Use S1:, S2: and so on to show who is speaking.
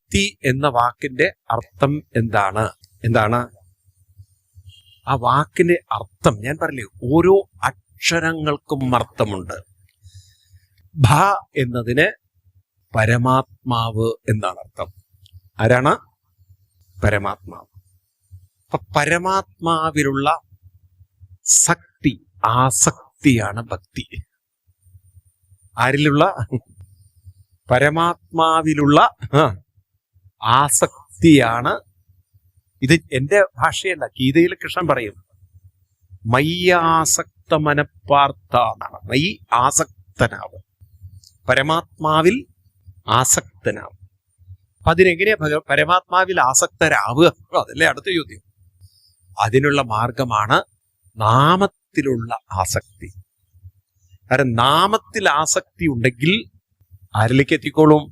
S1: ഭക്തി എന്ന വാക്കിന്റെ അർത്ഥം എന്താണ്? ആ വാക്കിന്റെ അർത്ഥം ഞാൻ പറഞ്ഞില്ലേ, ഓരോ അക്ഷരങ്ങൾക്കും അർത്ഥമുണ്ട്. ഭ എന്നതിന് പരമാത്മാവ് എന്നാണ് അർത്ഥം. ആരാണ്? പരമാത്മാവ്. അപ്പൊ പരമാത്മാവിലുള്ള ശക്തി, ആസക്തിയാണ് ഭക്തി. ആരിലുള്ള? പരമാത്മാവിലുള്ള ആസക്തിയാണ്. ഇത് എന്റെ ഭാഷയല്ല, ഗീതയിൽ കൃഷ്ണൻ പറയും മയ്യാസക്ത മനപ്പാർത്ത എന്നാണ്. മയ്യ് ആസക്തനാവ്, പരമാത്മാവിൽ ആസക്തനാവ്. അപ്പൊ അതിനെങ്ങനെയാ പരമാത്മാവിൽ ആസക്തരാവുക? അതല്ലേ അടുത്ത ചോദ്യം. അതിനുള്ള മാർഗമാണ് നാമത്തിലുള്ള ആസക്തി. കാരണം നാമത്തിൽ ആസക്തി ഉണ്ടെങ്കിൽ ആരിലേക്ക് എത്തിക്കോളും?